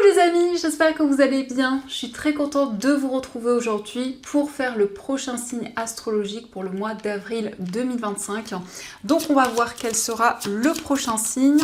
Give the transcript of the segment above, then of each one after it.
les amis, j'espère que vous allez bien. Je suis très contente de vous retrouver aujourd'hui pour faire le prochain signe astrologique pour le mois d'avril 2025. Donc on va voir quel sera le prochain signe.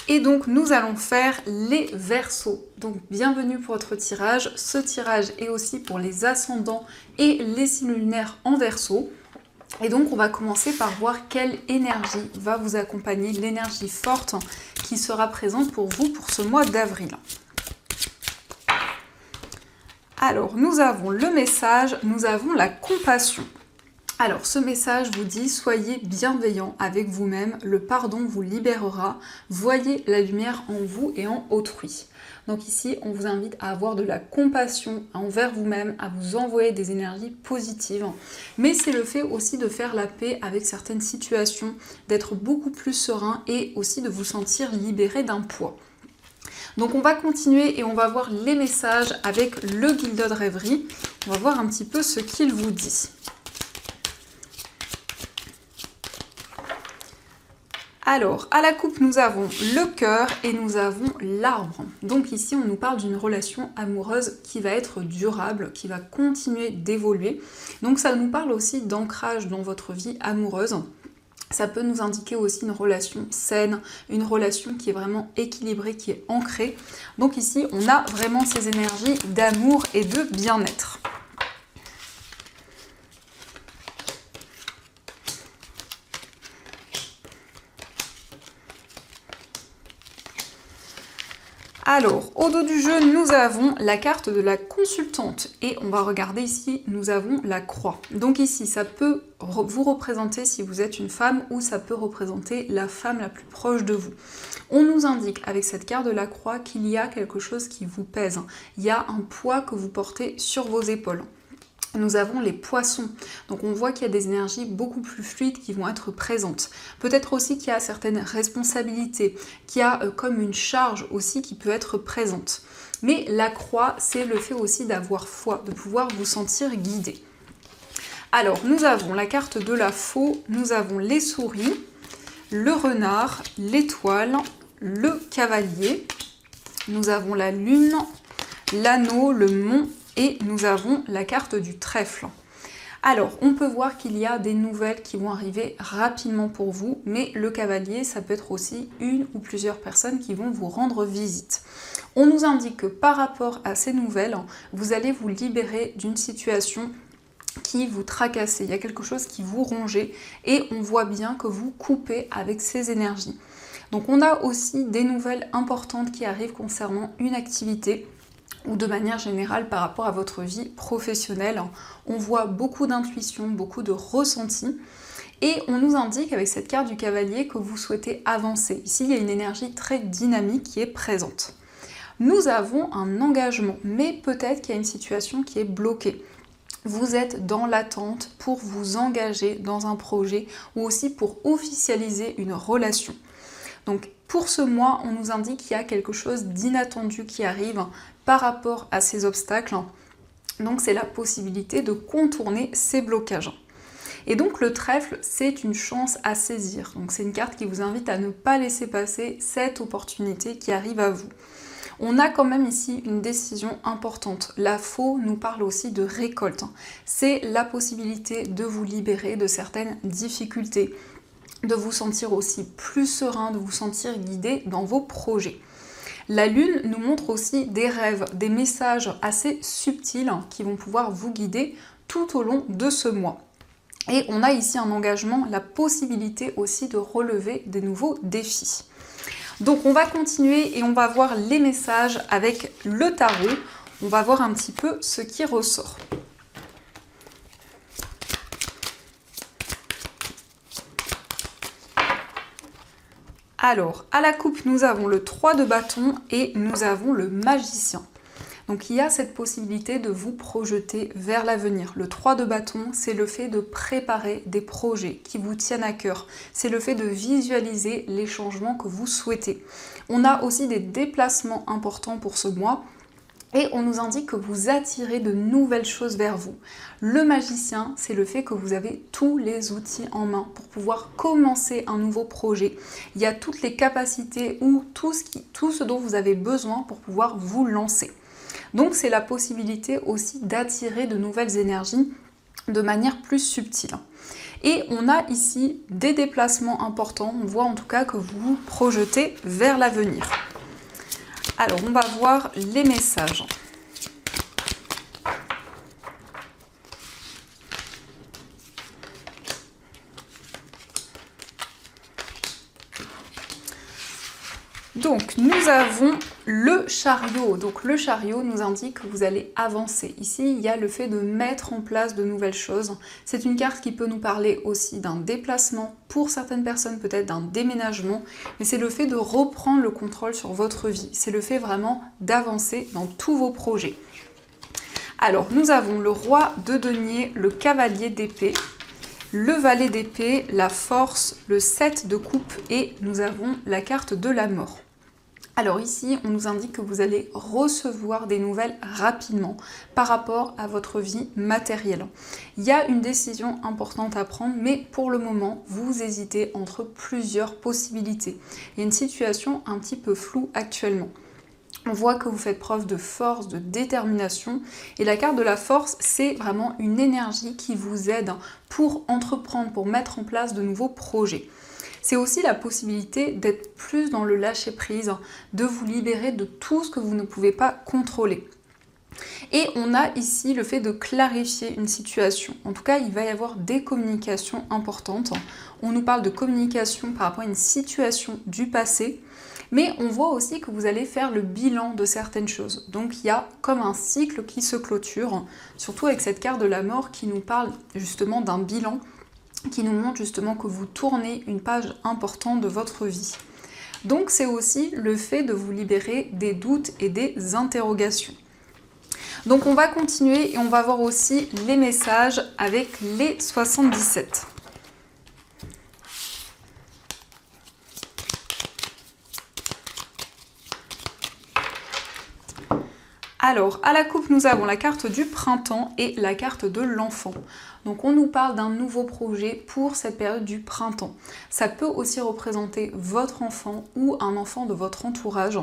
Et donc nous allons faire les Verseaux. Donc bienvenue pour votre tirage. Ce tirage est aussi pour les ascendants et les signes lunaires en Verseau. Et donc on va commencer par voir quelle énergie va vous accompagner, l'énergie forte qui sera présente pour vous pour ce mois d'avril. Alors nous avons le message, nous avons la compassion. Alors ce message vous dit soyez bienveillant avec vous-même, le pardon vous libérera, voyez la lumière en vous et en autrui. Donc ici on vous invite à avoir de la compassion envers vous-même, à vous envoyer des énergies positives. Mais c'est le fait aussi de faire la paix avec certaines situations, d'être beaucoup plus serein et aussi de vous sentir libéré d'un poids. Donc on va continuer et on va voir les messages avec le Gilded Rêverie. On va voir un petit peu ce qu'il vous dit. Alors, à la coupe, nous avons le cœur et nous avons l'arbre. Donc ici, on nous parle d'une relation amoureuse qui va être durable, qui va continuer d'évoluer. Donc ça nous parle aussi d'ancrage dans votre vie amoureuse. Ça peut nous indiquer aussi une relation saine, une relation qui est vraiment équilibrée, qui est ancrée. Donc ici, on a vraiment ces énergies d'amour et de bien-être. Alors, au dos du jeu, nous avons la carte de la consultante et on va regarder ici, nous avons la croix. Donc ici, ça peut vous représenter si vous êtes une femme ou ça peut représenter la femme la plus proche de vous. On nous indique avec cette carte de la croix qu'il y a quelque chose qui vous pèse. Il y a un poids que vous portez sur vos épaules. Nous avons les poissons, donc on voit qu'il y a des énergies beaucoup plus fluides qui vont être présentes. Peut-être aussi qu'il y a certaines responsabilités, qu'il y a comme une charge aussi qui peut être présente. Mais la croix, c'est le fait aussi d'avoir foi, de pouvoir vous sentir guidé. Alors, nous avons la carte de la faux, nous avons les souris, le renard, l'étoile, le cavalier, nous avons la lune, l'anneau, le mont, et nous avons la carte du trèfle. Alors, on peut voir qu'il y a des nouvelles qui vont arriver rapidement pour vous, mais le cavalier, ça peut être aussi une ou plusieurs personnes qui vont vous rendre visite. On nous indique que par rapport à ces nouvelles, vous allez vous libérer d'une situation qui vous tracassait. Il y a quelque chose qui vous rongeait et on voit bien que vous coupez avec ces énergies. Donc, on a aussi des nouvelles importantes qui arrivent concernant une activité ou de manière générale par rapport à votre vie professionnelle. On voit beaucoup d'intuition, beaucoup de ressenti. Et on nous indique avec cette carte du cavalier que vous souhaitez avancer. Ici, il y a une énergie très dynamique qui est présente. Nous avons un engagement, mais peut-être qu'il y a une situation qui est bloquée. Vous êtes dans l'attente pour vous engager dans un projet ou aussi pour officialiser une relation. Donc pour ce mois, on nous indique qu'il y a quelque chose d'inattendu qui arrive par rapport à ces obstacles. Donc c'est la possibilité de contourner ces blocages. Et donc le trèfle, c'est une chance à saisir. Donc c'est une carte qui vous invite à ne pas laisser passer cette opportunité qui arrive à vous. On a quand même ici une décision importante. La faux nous parle aussi de récolte. C'est la possibilité de vous libérer de certaines difficultés, de vous sentir aussi plus serein, de vous sentir guidé dans vos projets. La lune nous montre aussi des rêves, des messages assez subtils qui vont pouvoir vous guider tout au long de ce mois. Et on a ici un engagement, la possibilité aussi de relever des nouveaux défis. Donc on va continuer et on va voir les messages avec le tarot. On va voir un petit peu ce qui ressort. Alors, à la coupe, nous avons le 3 de bâton et nous avons le magicien. Donc il y a cette possibilité de vous projeter vers l'avenir. Le 3 de bâton, c'est le fait de préparer des projets qui vous tiennent à cœur. C'est le fait de visualiser les changements que vous souhaitez. On a aussi des déplacements importants pour ce mois. Et on nous indique que vous attirez de nouvelles choses vers vous. Le magicien, c'est le fait que vous avez tous les outils en main pour pouvoir commencer un nouveau projet. Il y a toutes les capacités ou tout ce dont vous avez besoin pour pouvoir vous lancer. Donc c'est la possibilité aussi d'attirer de nouvelles énergies de manière plus subtile. Et on a ici des déplacements importants. On voit en tout cas que vous vous projetez vers l'avenir. Alors, on va voir les messages. Donc, nous avons le chariot. Donc, le chariot nous indique que vous allez avancer. Ici, il y a le fait de mettre en place de nouvelles choses. C'est une carte qui peut nous parler aussi d'un déplacement, pour certaines personnes peut-être d'un déménagement, mais c'est le fait de reprendre le contrôle sur votre vie. C'est le fait vraiment d'avancer dans tous vos projets. Alors, nous avons le roi de denier, le cavalier d'épée, le valet d'épée, la force, le 7 de coupe et nous avons la carte de la mort. Alors ici, on nous indique que vous allez recevoir des nouvelles rapidement par rapport à votre vie matérielle. Il y a une décision importante à prendre, mais pour le moment, vous hésitez entre plusieurs possibilités. Il y a une situation un petit peu floue actuellement. On voit que vous faites preuve de force, de détermination. Et la carte de la force, c'est vraiment une énergie qui vous aide pour entreprendre, pour mettre en place de nouveaux projets. C'est aussi la possibilité d'être plus dans le lâcher-prise, de vous libérer de tout ce que vous ne pouvez pas contrôler. Et on a ici le fait de clarifier une situation. En tout cas, il va y avoir des communications importantes. On nous parle de communication par rapport à une situation du passé. Mais on voit aussi que vous allez faire le bilan de certaines choses. Donc il y a comme un cycle qui se clôture, surtout avec cette carte de la mort qui nous parle justement d'un bilan, qui nous montre justement que vous tournez une page importante de votre vie. Donc c'est aussi le fait de vous libérer des doutes et des interrogations. Donc on va continuer et on va voir aussi les messages avec les 77. Alors, à la coupe, nous avons la carte du printemps et la carte de l'enfant. Donc, on nous parle d'un nouveau projet pour cette période du printemps. Ça peut aussi représenter votre enfant ou un enfant de votre entourage.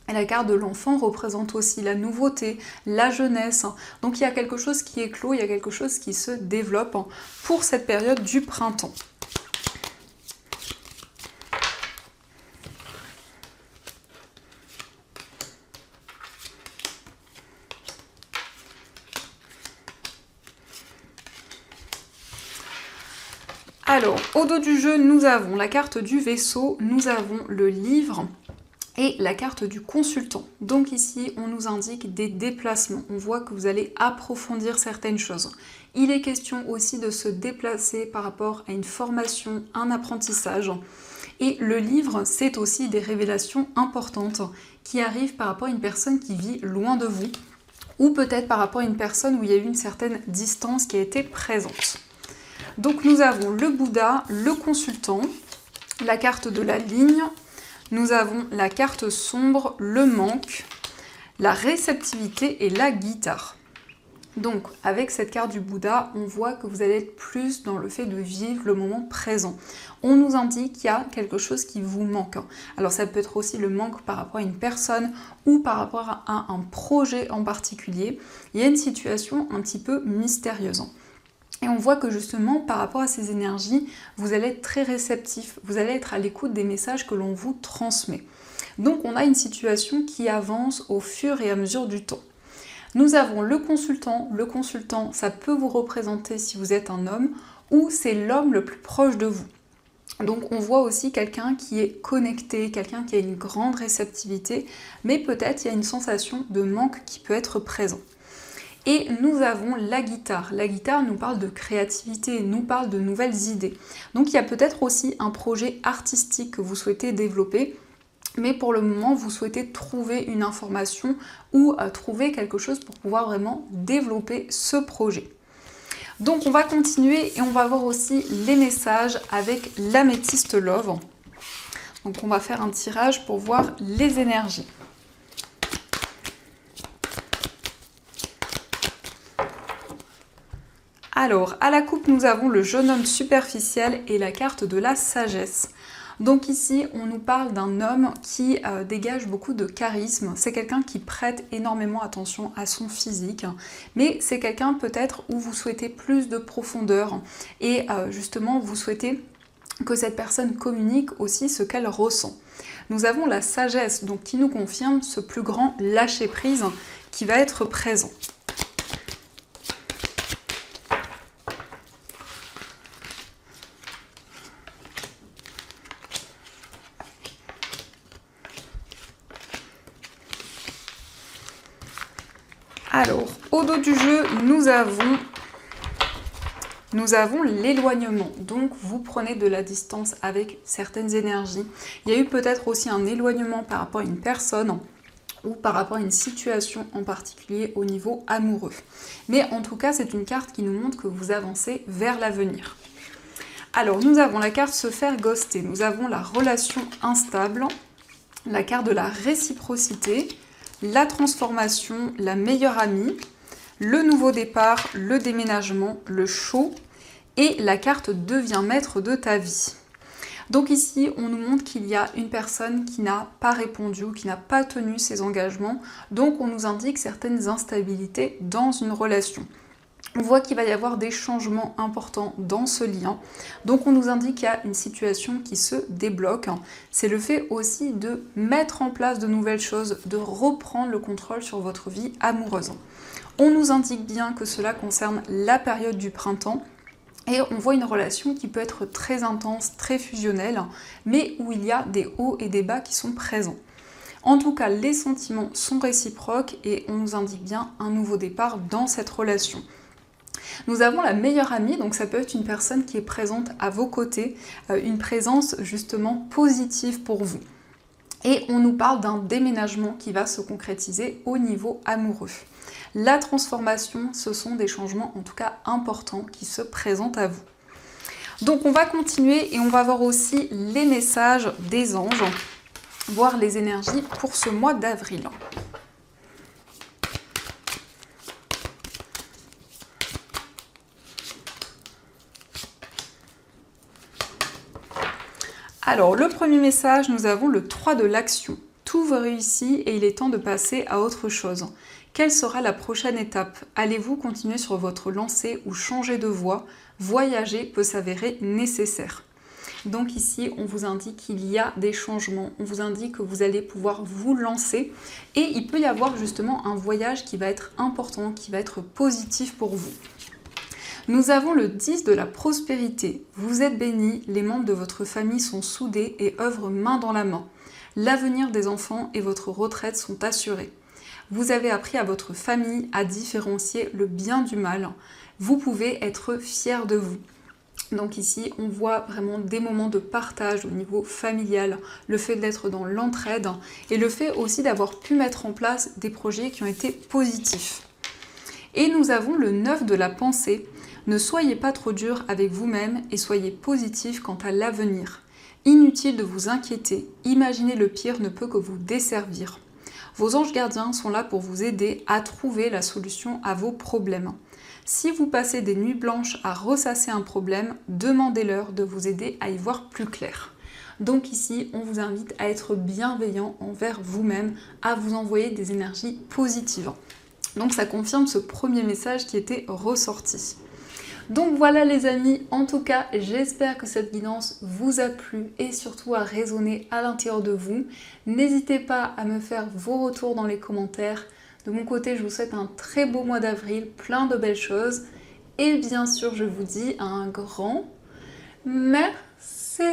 Et la carte de l'enfant représente aussi la nouveauté, la jeunesse. Donc, il y a quelque chose qui éclot, il y a quelque chose qui se développe pour cette période du printemps. Alors, au dos du jeu, nous avons la carte du vaisseau, nous avons le livre et la carte du consultant. Donc ici, on nous indique des déplacements. On voit que vous allez approfondir certaines choses. Il est question aussi de se déplacer par rapport à une formation, un apprentissage. Et le livre, c'est aussi des révélations importantes qui arrivent par rapport à une personne qui vit loin de vous ou peut-être par rapport à une personne où il y a eu une certaine distance qui a été présente. Donc nous avons le Bouddha, le consultant, la carte de la ligne, nous avons la carte sombre, le manque, la réceptivité et la guitare. Donc avec cette carte du Bouddha, on voit que vous allez être plus dans le fait de vivre le moment présent. On nous indique qu'il y a quelque chose qui vous manque. Alors ça peut être aussi le manque par rapport à une personne ou par rapport à un projet en particulier. Il y a une situation un petit peu mystérieuse. Et on voit que justement, par rapport à ces énergies, vous allez être très réceptif, vous allez être à l'écoute des messages que l'on vous transmet. Donc on a une situation qui avance au fur et à mesure du temps. Nous avons le consultant. Le consultant, ça peut vous représenter si vous êtes un homme ou c'est l'homme le plus proche de vous. Donc on voit aussi quelqu'un qui est connecté, quelqu'un qui a une grande réceptivité, mais peut-être il y a une sensation de manque qui peut être présent. Et nous avons la guitare. La guitare nous parle de créativité, nous parle de nouvelles idées. Donc il y a peut-être aussi un projet artistique que vous souhaitez développer, mais pour le moment vous souhaitez trouver une information ou trouver quelque chose pour pouvoir vraiment développer ce projet. Donc on va continuer et on va voir aussi les messages avec l'améthyste love. Donc on va faire un tirage pour voir les énergies. Alors, à la coupe, nous avons le jeune homme superficiel et la carte de la sagesse. Donc ici, on nous parle d'un homme qui dégage beaucoup de charisme. C'est quelqu'un qui prête énormément attention à son physique, mais c'est quelqu'un peut-être où vous souhaitez plus de profondeur et justement, vous souhaitez que cette personne communique aussi ce qu'elle ressent. Nous avons la sagesse, donc qui nous confirme ce plus grand lâcher-prise qui va être présent. Alors, au dos du jeu, nous avons l'éloignement. Donc, vous prenez de la distance avec certaines énergies. Il y a eu peut-être aussi un éloignement par rapport à une personne ou par rapport à une situation en particulier au niveau amoureux. Mais en tout cas, c'est une carte qui nous montre que vous avancez vers l'avenir. Alors, nous avons la carte se faire ghoster. Nous avons la relation instable, la carte de la réciprocité, la transformation, la meilleure amie, le nouveau départ, le déménagement, le show et la carte devient maître de ta vie. Donc ici, on nous montre qu'il y a une personne qui n'a pas répondu ou qui n'a pas tenu ses engagements. Donc on nous indique certaines instabilités dans une relation. On voit qu'il va y avoir des changements importants dans ce lien. Donc on nous indique qu'il y a une situation qui se débloque. C'est le fait aussi de mettre en place de nouvelles choses, de reprendre le contrôle sur votre vie amoureuse. On nous indique bien que cela concerne la période du printemps. Et on voit une relation qui peut être très intense, très fusionnelle, mais où il y a des hauts et des bas qui sont présents. En tout cas, les sentiments sont réciproques et on nous indique bien un nouveau départ dans cette relation. Nous avons la meilleure amie, donc ça peut être une personne qui est présente à vos côtés, une présence justement positive pour vous. Et on nous parle d'un déménagement qui va se concrétiser au niveau amoureux. La transformation, ce sont des changements en tout cas importants qui se présentent à vous. Donc on va continuer et on va voir aussi les messages des anges, voir les énergies pour ce mois d'avril. Alors, le premier message, nous avons le 3 de l'action. Tout vous réussit et il est temps de passer à autre chose. Quelle sera la prochaine étape? Allez-vous continuer sur votre lancée ou changer de voie? Voyager peut s'avérer nécessaire. Donc ici, on vous indique qu'il y a des changements. On vous indique que vous allez pouvoir vous lancer. Et il peut y avoir justement un voyage qui va être important, qui va être positif pour vous. Nous avons le 10 de la prospérité. Vous êtes bénis, les membres de votre famille sont soudés et œuvrent main dans la main. L'avenir des enfants et votre retraite sont assurés. Vous avez appris à votre famille à différencier le bien du mal. Vous pouvez être fiers de vous. Donc ici, on voit vraiment des moments de partage au niveau familial, le fait d'être dans l'entraide et le fait aussi d'avoir pu mettre en place des projets qui ont été positifs. Et nous avons le 9 de la pensée. Ne soyez pas trop dur avec vous-même et soyez positif quant à l'avenir. Inutile de vous inquiéter, imaginer le pire ne peut que vous desservir. Vos anges gardiens sont là pour vous aider à trouver la solution à vos problèmes. Si vous passez des nuits blanches à ressasser un problème, demandez-leur de vous aider à y voir plus clair. Donc ici, on vous invite à être bienveillant envers vous-même, à vous envoyer des énergies positives. Donc ça confirme ce premier message qui était ressorti. Donc voilà les amis, en tout cas j'espère que cette guidance vous a plu et surtout a résonné à l'intérieur de vous. N'hésitez pas à me faire vos retours dans les commentaires. De mon côté, je vous souhaite un très beau mois d'avril, plein de belles choses. Et bien sûr, je vous dis un grand merci.